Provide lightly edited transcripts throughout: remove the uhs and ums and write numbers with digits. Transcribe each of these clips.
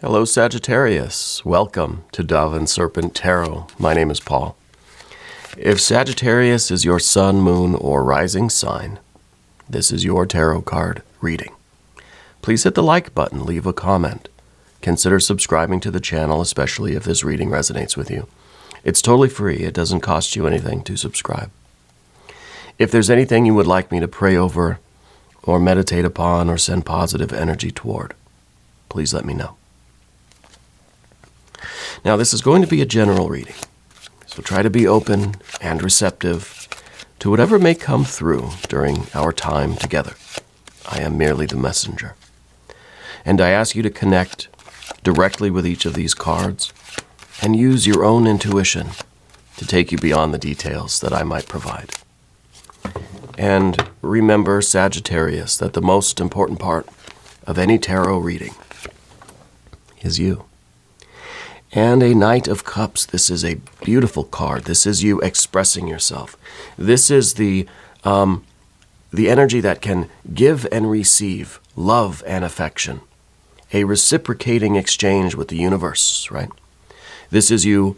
Hello, Sagittarius. Welcome to Dove and Serpent Tarot. My name is Paul. If Sagittarius is your sun, moon, or rising sign, this is your tarot card reading. Please hit the like button, leave a comment. Consider subscribing to the channel, especially if this reading resonates with you. It's totally free. It doesn't cost you anything to subscribe. If there's anything you would like me to pray over or meditate upon or send positive energy toward, please let me know. Now, this is going to be a general reading, so try to be open and receptive to whatever may come through during our time together. I am merely the messenger. And I ask you to connect directly with each of these cards and use your own intuition to take you beyond the details that I might provide. And remember, Sagittarius, that the most important part of any tarot reading is you. And a Knight of Cups, this is a beautiful card. This is you expressing yourself. This is the energy that can give and receive love and affection. A reciprocating exchange with the universe, right? This is you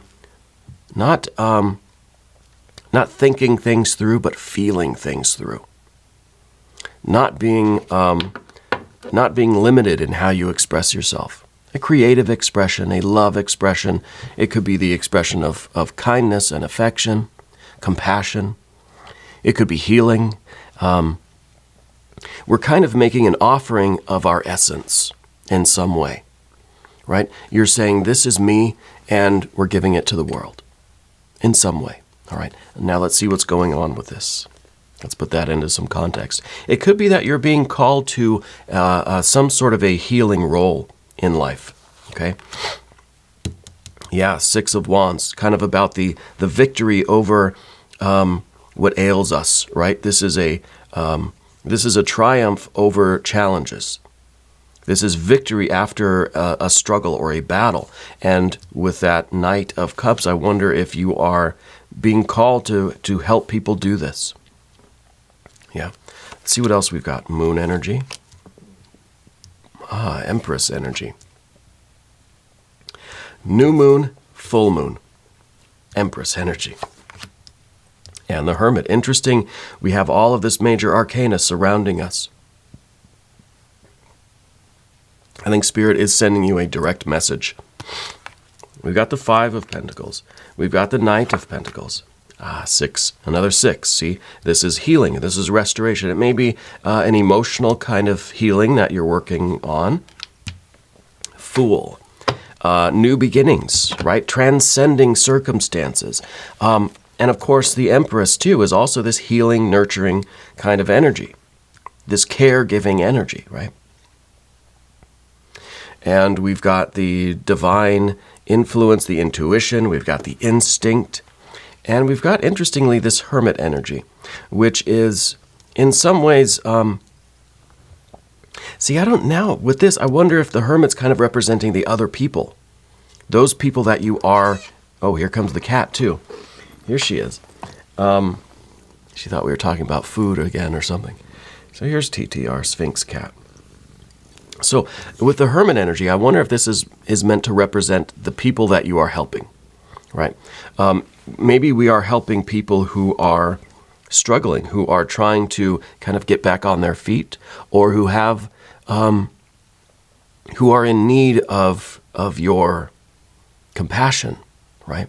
not thinking things through, but feeling things through. Not being limited in how you express yourself. A creative expression, a love expression. It could be the expression of kindness and affection, compassion. It could be healing. We're kind of making an offering of our essence in some way, right? You're saying, this is me, and we're giving it to the world in some way, all right? Now let's see what's going on with this. Let's put that into some context. It could be that you're being called to some sort of a healing role in life, okay? Yeah, Six of Wands, kind of about the victory over what ails us, right? This is a triumph over challenges. This is victory after a struggle or a battle. And with that Knight of Cups, I wonder if you are being called to help people do this. Yeah. Let's see what else we've got. Moon energy. Empress energy. New moon, full moon. Empress energy. And the Hermit. Interesting, we have all of this major arcana surrounding us. I think Spirit is sending you a direct message. We've got the Five of Pentacles. We've got the Knight of Pentacles. Six. Another six. See, this is healing. This is restoration. It may be an emotional kind of healing that you're working on. Fool. New beginnings, right? Transcending circumstances. And of course, the Empress, too, is also this healing, nurturing kind of energy. This caregiving energy, right? And we've got the divine influence, the intuition. We've got the instinct. And we've got, interestingly, this Hermit energy, which is, in some ways, see, I don't know. With this, I wonder if the Hermit's kind of representing the other people. Those people that you are... Oh, here comes the cat, too. Here she is. She thought we were talking about food again or something. So here's TTR, Sphinx cat. So with the Hermit energy, I wonder if this is meant to represent the people that you are helping, right? Maybe we are helping people who are struggling, who are trying to kind of get back on their feet, or who have, who are in need of your compassion, right?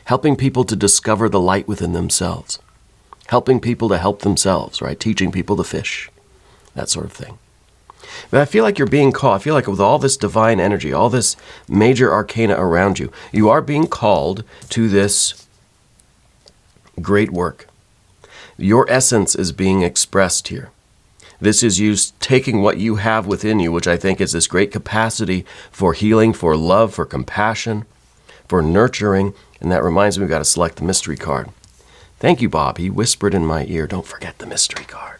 Helping people to discover the light within themselves. Helping people to help themselves, right? Teaching people to fish, that sort of thing. But I feel like you're being called. I feel like with all this divine energy, all this major arcana around you, you are being called to this great work. Your essence is being expressed here. This is you taking what you have within you, which I think is this great capacity for healing, for love, for compassion, for nurturing. And that reminds me, we've got to select the mystery card. Thank you, Bob. He whispered in my ear, don't forget the mystery card.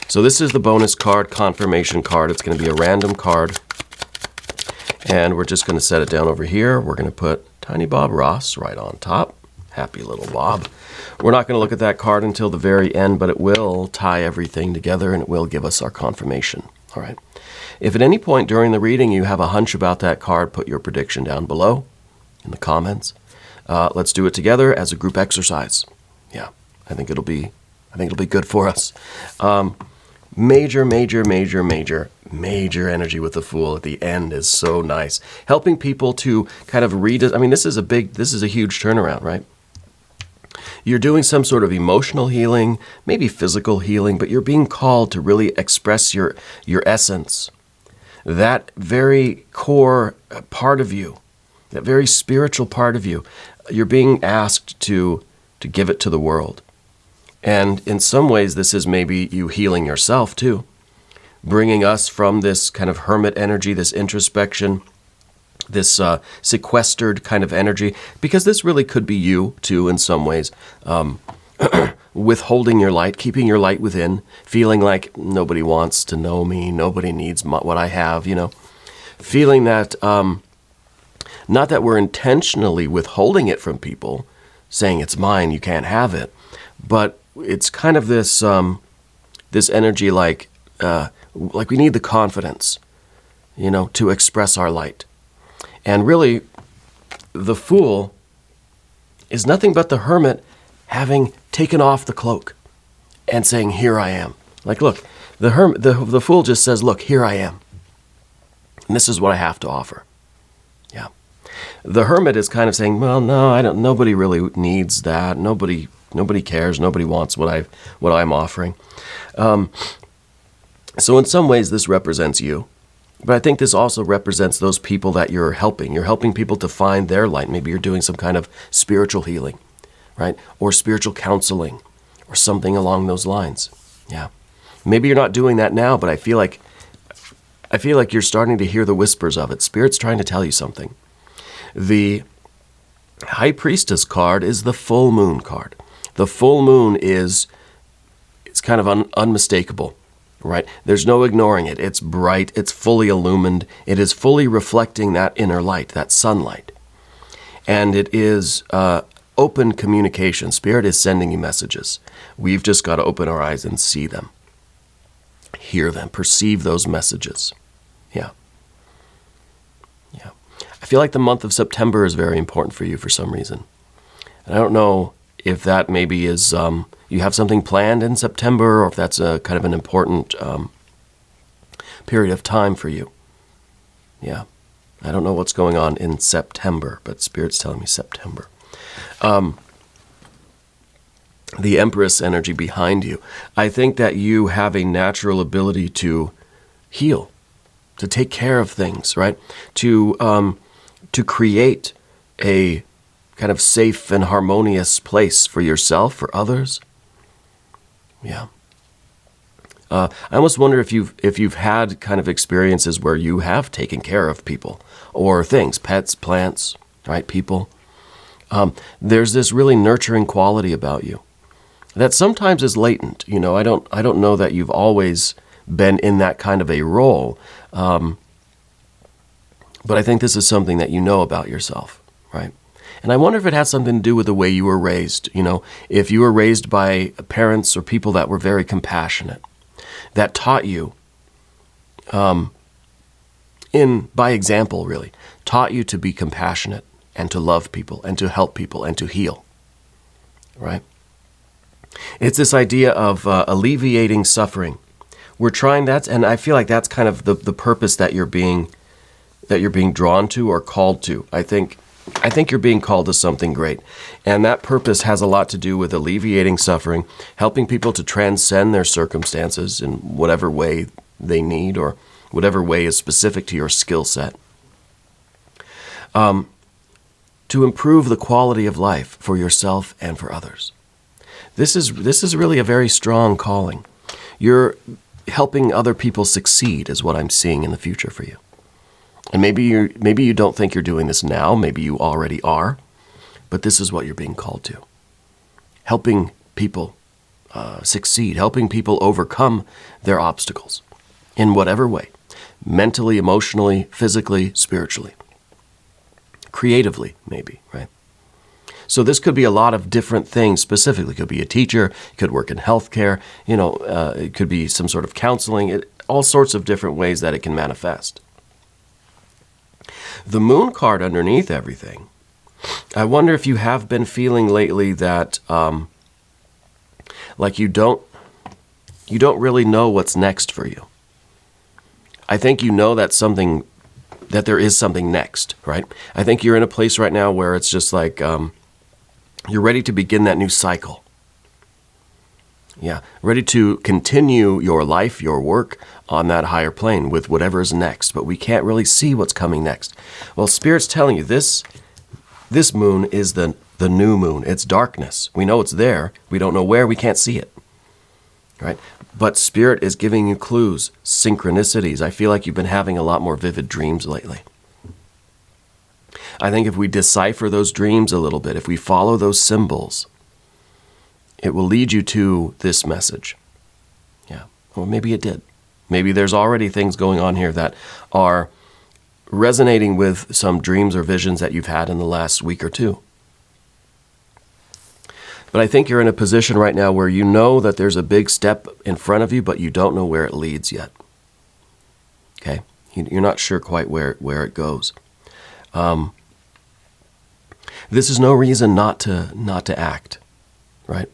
So this is the bonus card, confirmation card. It's going to be a random card. And we're just going to set it down over here. We're going to put Tiny Bob Ross right on top. Happy little Bob. We're not going to look at that card until the very end, but it will tie everything together and it will give us our confirmation. All right. If at any point during the reading you have a hunch about that card, put your prediction down below in the comments. Let's do it together as a group exercise. Yeah, I think it'll be good for us. Major energy with the Fool at the end is so nice. Helping people to kind of this is a huge turnaround, right? You're doing some sort of emotional healing, maybe physical healing, but you're being called to really express your essence. That very core part of you, that very spiritual part of you, you're being asked to give it to the world. And in some ways, this is maybe you healing yourself too, bringing us from this kind of hermit energy, this introspection, this sequestered kind of energy, because this really could be you too in some ways, withholding your light, keeping your light within, feeling like nobody wants to know me, nobody needs what I have, feeling that, not that we're intentionally withholding it from people, saying it's mine, you can't have it, but it's kind of this this energy like we need the confidence, to express our light. And really, the Fool is nothing but the hermit having taken off the cloak and saying, here I am. Like, look, the Fool just says, look, here I am. And this is what I have to offer. Yeah. The hermit is kind of saying, well, no, nobody really needs that. Nobody cares. Nobody wants what I'm offering. So in some ways, this represents you. But I think this also represents those people that you're helping. You're helping people to find their light. Maybe you're doing some kind of spiritual healing, right? Or spiritual counseling or something along those lines. Yeah. Maybe you're not doing that now, but I feel like you're starting to hear the whispers of it. Spirit's trying to tell you something. The High Priestess card is the full moon card. The full moon it's kind of unmistakable. Right? There's no ignoring it. It's bright. It's fully illumined. It is fully reflecting that inner light, that sunlight. And it is open communication. Spirit is sending you messages. We've just got to open our eyes and see them, hear them, perceive those messages. Yeah. Yeah. I feel like the month of September is very important for you for some reason. And I don't know if that maybe is... you have something planned in September, or if that's a kind of an important period of time for you. Yeah. I don't know what's going on in September, but Spirit's telling me September. The Empress energy behind you. I think that you have a natural ability to heal, to take care of things, right? To create a kind of safe and harmonious place for yourself, for others. Yeah. I almost wonder if you've had kind of experiences where you have taken care of people or things, pets, plants, right, people. There's this really nurturing quality about you that sometimes is latent. I don't know that you've always been in that kind of a role, but I think this is something that you know about yourself, right? And I wonder if it has something to do with the way you were raised. If you were raised by parents or people that were very compassionate, that taught you, by example really, taught you to be compassionate and to love people and to help people and to heal, right? It's this idea of alleviating suffering. We're trying that, and I feel like that's kind of the purpose that you're being drawn to or called to. I think you're being called to something great. And that purpose has a lot to do with alleviating suffering, helping people to transcend their circumstances in whatever way they need or whatever way is specific to your skill set. To improve the quality of life for yourself and for others. This is really a very strong calling. You're helping other people succeed is what I'm seeing in the future for you. And maybe you don't think you're doing this now. Maybe you already are. But this is what you're being called to. Helping people succeed. Helping people overcome their obstacles in whatever way. Mentally, emotionally, physically, spiritually. Creatively, maybe, right? So this could be a lot of different things specifically. It could be a teacher. It could work in healthcare. It could be some sort of counseling. all sorts of different ways that it can manifest. The Moon card underneath everything, I wonder if you have been feeling lately that like you don't really know what's next for you. I think you know that there is something next, right? I think you're in a place right now where it's just like you're ready to begin that new cycle. Yeah, ready to continue your life, your work on that higher plane with whatever is next, but we can't really see what's coming next. Well, Spirit's telling you this moon is the new moon. It's darkness. We know it's there. We don't know where. We can't see it, right? But Spirit is giving you clues, synchronicities. I feel like you've been having a lot more vivid dreams lately. I think if we decipher those dreams a little bit, if we follow those symbols, it will lead you to this message. Yeah, or maybe it did. Maybe there's already things going on here that are resonating with some dreams or visions that you've had in the last week or two. But I think you're in a position right now where you know that there's a big step in front of you, but you don't know where it leads yet. Okay? You're not sure quite where it goes. This is no reason not to act, right?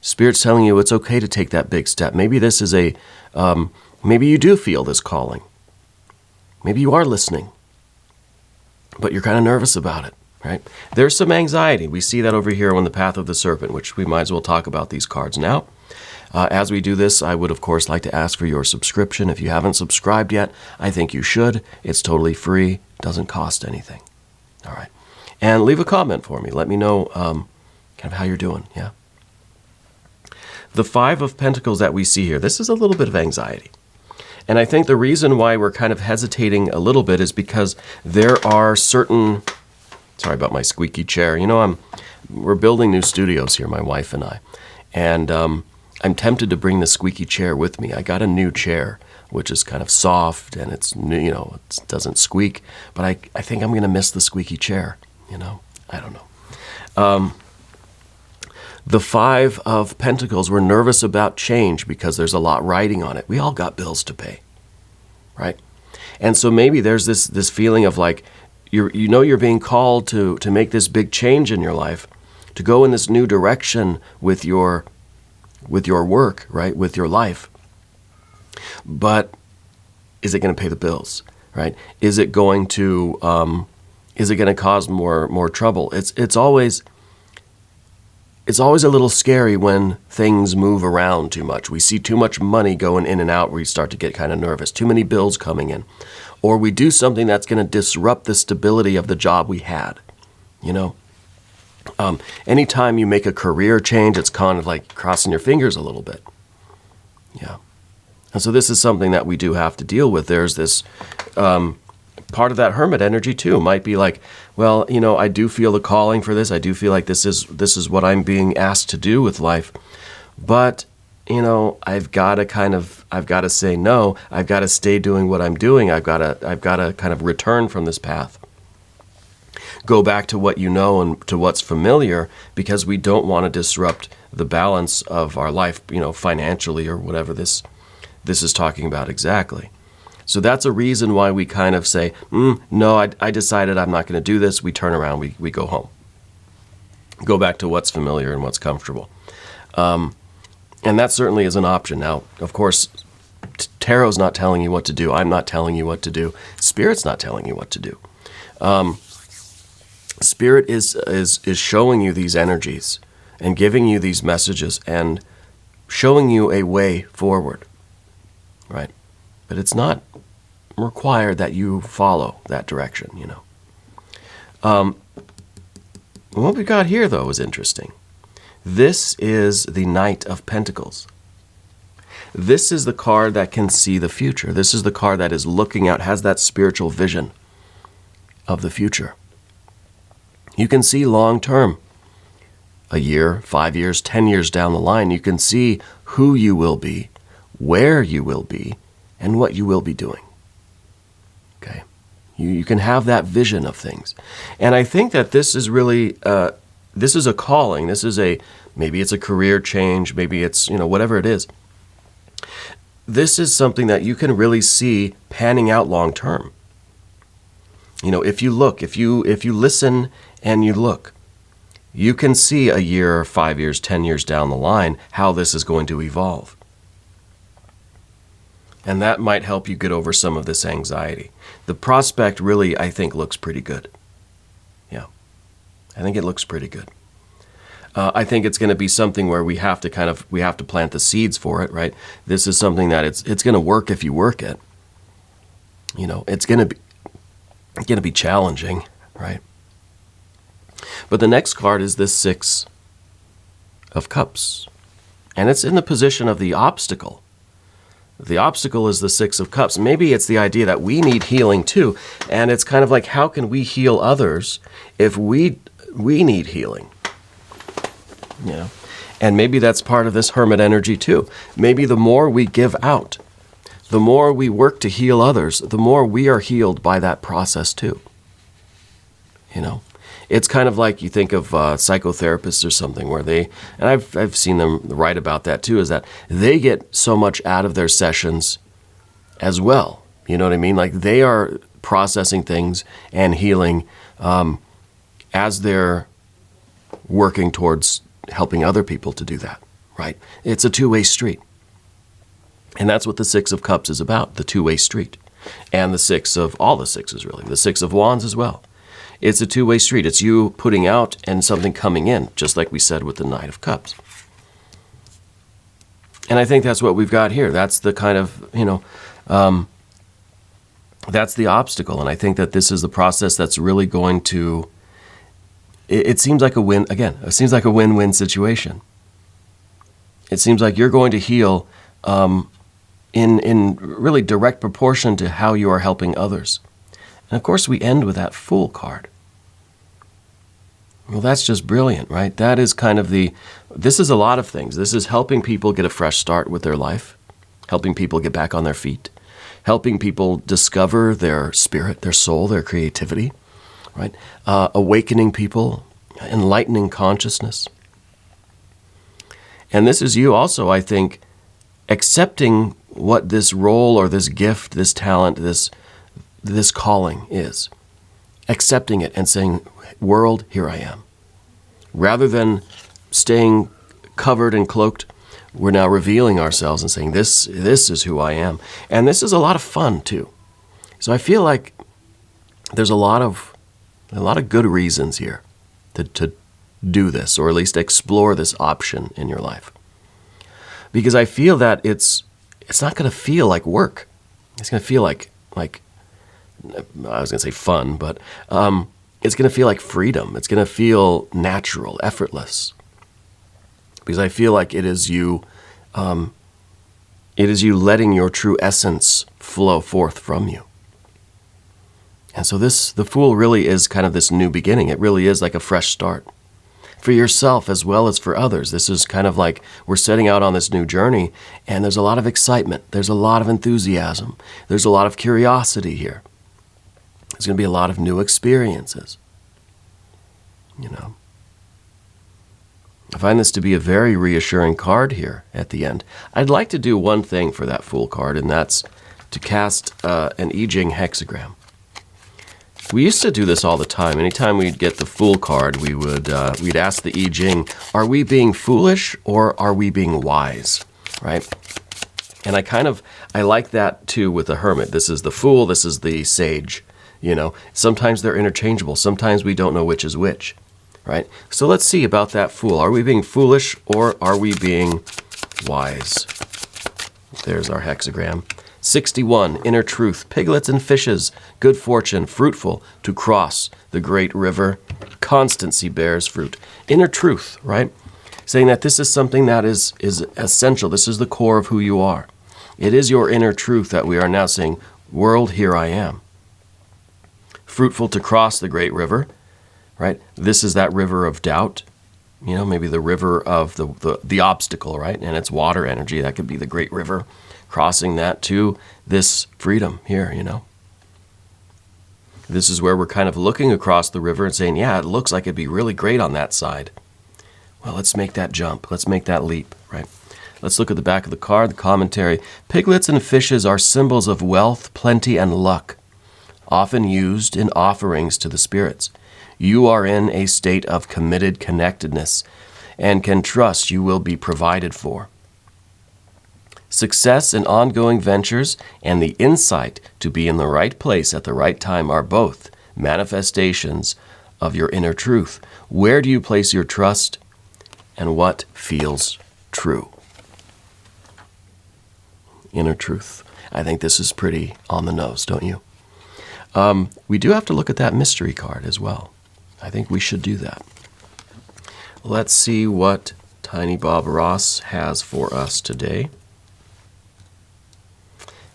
Spirit's telling you it's okay to take that big step. Maybe this is maybe you do feel this calling. Maybe you are listening, but you're kind of nervous about it. Right? There's some anxiety. We see that over here on the Path of the Serpent, which we might as well talk about these cards now. As we do this, I would, of course, like to ask for your subscription. If you haven't subscribed yet, I think you should. It's totally free. Doesn't cost anything. All right. And leave a comment for me. Let me know kind of how you're doing. Yeah. The Five of Pentacles that we see here, this is a little bit of anxiety. And I think the reason why we're kind of hesitating a little bit is because there are certain... Sorry about my squeaky chair. You know, we're building new studios here, my wife and I. And I'm tempted to bring the squeaky chair with me. I got a new chair, which is kind of soft and it's new, you know, it doesn't squeak. But I think I'm going to miss the squeaky chair, you know. I don't know. The Five of Pentacles, we're nervous about change because there's a lot riding on it. We all got bills to pay, right? And so maybe there's this feeling of like, you know you're being called to make this big change in your life, to go in this new direction with your work, right, with your life. But is it going to pay the bills, right? Is it going to cause more trouble? It's always a little scary when things move around too much. We see too much money going in and out. We start to get kind of nervous. Too many bills coming in. Or we do something that's going to disrupt the stability of the job we had, you know. Anytime you make a career change, it's kind of like crossing your fingers a little bit. Yeah. And so this is something that we do have to deal with. There's this part of that hermit energy too. Might be like, well, you know, I do feel the calling for this. I do feel like this is what I'm being asked to do with life. But you know, I've got to say no. I've got to stay doing what I'm doing. I've got to kind of return from this path. Go back to what you know and to what's familiar, because we don't want to disrupt the balance of our life, you know, financially or whatever this is talking about exactly. So that's a reason why we kind of say, no, I decided I'm not going to do this. We turn around, we go home. Go back to what's familiar and what's comfortable. And that certainly is an option. Now, of course, Tarot's not telling you what to do. I'm not telling you what to do. Spirit's not telling you what to do. Spirit is showing you these energies and giving you these messages and showing you a way forward, right? But it's not required that you follow that direction, you know. What we got here, though, is interesting. This is the Knight of Pentacles. This is the card that can see the future. This is the card that is looking out, has that spiritual vision of the future. You can see long term, a year, 5 years, 10 years down the line. You can see who you will be, where you will be, and what you will be doing. Okay? You can have that vision of things. And I think that this is really, this is a calling. This is maybe it's a career change. Maybe it's, you know, whatever it is. this is something that you can really see panning out long term. If you look, if you listen and you look, you can see a year, 5 years, 10 years down the line how this is going to evolve. And that might help you get over some of this anxiety. The prospect really, I think, looks pretty good. Yeah, I think it looks pretty good. I think it's going to be something where we have to plant the seeds for it, right? This is something that it's going to work if you work it. It's going to be challenging, right? But the next card is this Six of Cups, and it's in the position of the obstacle. The obstacle is the Six of Cups. Maybe it's the idea that we need healing too, and it's kind of like, how can we heal others if we need healing? And maybe that's part of this hermit energy too. Maybe the more we give out, the more we work to heal others, the more we are healed by that process too. It's kind of like you think of psychotherapists or something where and I've seen them write about that too, is that they get so much out of their sessions as well. You know what I mean? Like they are processing things and healing as they're working towards helping other people to do that, right? It's a two-way street. And that's what the Six of Cups is about, the two-way street. And all the sixes really, the Six of Wands as well. It's a two-way street. It's you putting out and something coming in, just like we said with the Knight of Cups. And I think that's what we've got here. That's the kind of, that's the obstacle. And I think that this is the process that's really going to, it seems like a win, again, it seems like a win-win situation. It seems like you're going to heal in really direct proportion to how you are helping others. And of course, we end with that Fool card. Well, that's just brilliant, right? That is kind of this is a lot of things. This is helping people get a fresh start with their life, helping people get back on their feet, helping people discover their spirit, their soul, their creativity, right? Awakening people, enlightening consciousness. And this is you also, I think, accepting what this role or this gift, this talent, this calling is. Accepting it and saying, world, here I am. Rather than staying covered and cloaked, we're now revealing ourselves and saying, this is who I am. And this is a lot of fun too. So I feel like there's a lot of good reasons here to do this, or at least explore this option in your life. Because I feel that it's not going to feel like work. It's going to feel like I was going to say fun, but it's going to feel like freedom. It's going to feel natural, effortless. Because I feel like it is you letting your true essence flow forth from you. And so the Fool really is kind of this new beginning. It really is like a fresh start for yourself as well as for others. This is kind of like we're setting out on this new journey, and there's a lot of excitement. There's a lot of enthusiasm. There's a lot of curiosity here. There's going to be a lot of new experiences. I find this to be a very reassuring card here at the end. I'd like to do one thing for that Fool card, and that's to cast an Jing hexagram. We used to do this all the time. Anytime we'd get the Fool card, we'd ask the Jing, are we being foolish or are we being wise, right? And I like that too with the Hermit. This is the Fool, this is the Sage. Sometimes they're interchangeable. Sometimes we don't know which is which, right? So let's see about that Fool. Are we being foolish or are we being wise? There's our hexagram. 61, inner truth, piglets and fishes, good fortune, fruitful, to cross the great river, constancy bears fruit. Inner truth, right? Saying that this is something that is essential. This is the core of who you are. It is your inner truth that we are now saying, world, here I am. Fruitful to cross the great river, right? This is that river of doubt, maybe the river of the obstacle, right? And it's water energy. That could be the great river. Crossing that to this freedom here, This is where we're kind of looking across the river and saying, yeah, it looks like it'd be really great on that side. Well, let's make that jump. Let's make that leap, right? Let's look at the back of the card, the commentary. Piglets and fishes are symbols of wealth, plenty, and luck, often used in offerings to the spirits. You are in a state of committed connectedness and can trust you will be provided for. Success in ongoing ventures and the insight to be in the right place at the right time are both manifestations of your inner truth. Where do you place your trust, and what feels true? Inner truth. I think this is pretty on the nose, don't you? We do have to look at that mystery card as well. I think we should do that. Let's see what Tiny Bob Ross has for us today.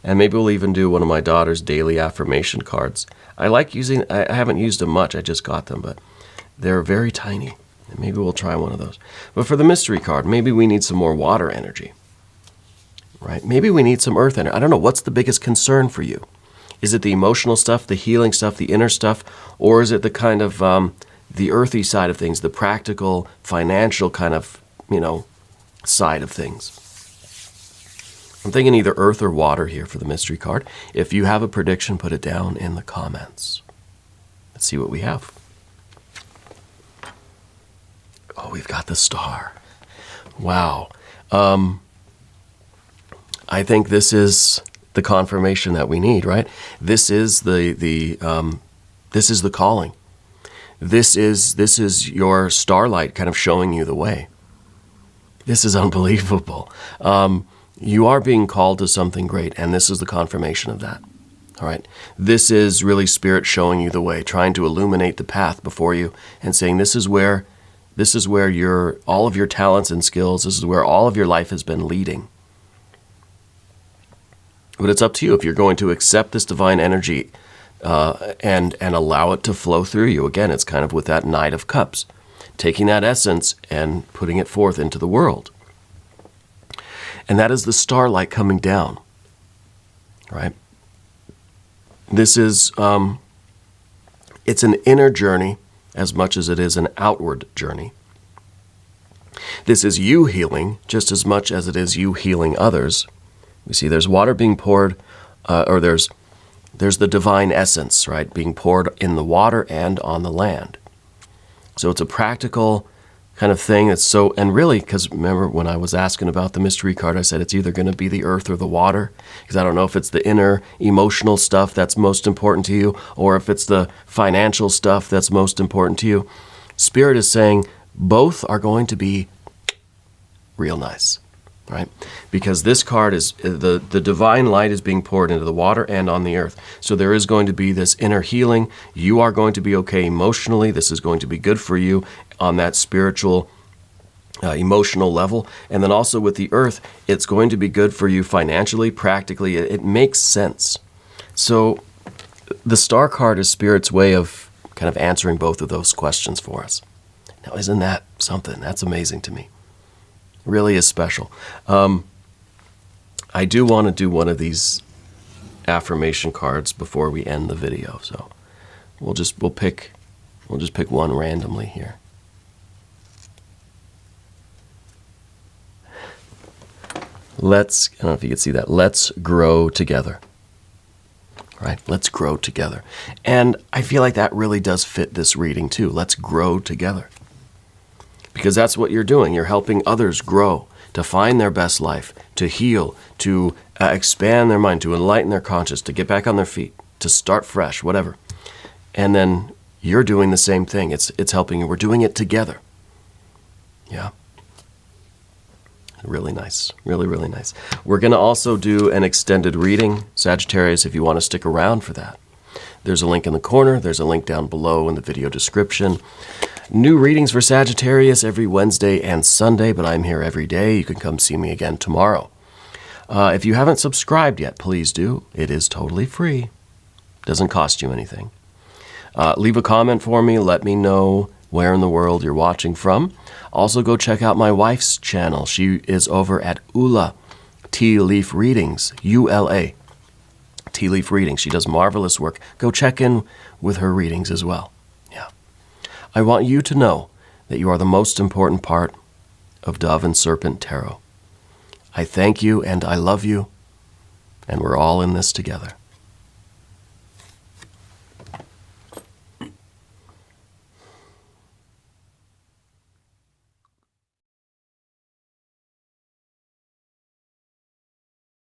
And maybe we'll even do one of my daughter's daily affirmation cards. I like using, I haven't used them much, I just got them, but they're very tiny. And maybe we'll try one of those. But for the mystery card, maybe we need some more water energy, right? Maybe we need some earth energy. I don't know, what's the biggest concern for you? Is it the emotional stuff, the healing stuff, the inner stuff, or is it the kind of the earthy side of things, the practical, financial kind of, side of things? I'm thinking either earth or water here for the mystery card. If you have a prediction, put it down in the comments. Let's see what we have. Oh, we've got the star. Wow. I think this is the confirmation that we need, right? This is the calling. This is your starlight kind of showing you the way. This is unbelievable. You are being called to something great, and this is the confirmation of that. All right. This is really Spirit showing you the way, trying to illuminate the path before you, and saying this is where all of your talents and skills, this is where all of your life has been leading. But it's up to you if you're going to accept this divine energy and allow it to flow through you. Again, it's kind of with that Knight of Cups, taking that essence and putting it forth into the world. And that is the starlight coming down, right? This is, it's an inner journey as much as it is an outward journey. This is you healing just as much as it is you healing others. We see there's water being poured, or there's the divine essence, right, being poured in the water and on the land. So it's a practical kind of thing. It's so, and really, because remember when I was asking about the mystery card, I said it's either going to be the earth or the water, because I don't know if it's the inner emotional stuff that's most important to you, or if it's the financial stuff that's most important to you. Spirit is saying both are going to be real nice, right? Because this card is, the divine light is being poured into the water and on the earth. So there is going to be this inner healing. You are going to be okay emotionally. This is going to be good for you on that spiritual, emotional level. And then also with the earth, it's going to be good for you financially, practically. It makes sense. So the star card is Spirit's way of kind of answering both of those questions for us. Now, isn't that something? That's amazing to me. Really is special. I do want to do one of these affirmation cards before we end the video, so we'll just pick one randomly here. I don't know if you can see that. Let's grow together. Right? Let's grow together. And I feel like that really does fit this reading too. Let's grow together. Because that's what you're doing. You're helping others grow, to find their best life, to heal, to expand their mind, to enlighten their conscience, to get back on their feet, to start fresh, whatever. And then you're doing the same thing. It's helping you. We're doing it together. Yeah. Really nice. Really, really nice. We're going to also do an extended reading, Sagittarius, if you want to stick around for that. There's a link in the corner. There's a link down below in the video description. New readings for Sagittarius every Wednesday and Sunday, but I'm here every day. You can come see me again tomorrow. If you haven't subscribed yet, please do. It is totally free. Doesn't cost you anything. Leave a comment for me. Let me know where in the world you're watching from. Also, go check out my wife's channel. She is over at Ula Tea Leaf Readings, ULA Tea Leaf Readings. She does marvelous work. Go check in with her readings as well. Yeah. I want you to know that you are the most important part of Dove and Serpent Tarot. I thank you and I love you, and we're all in this together.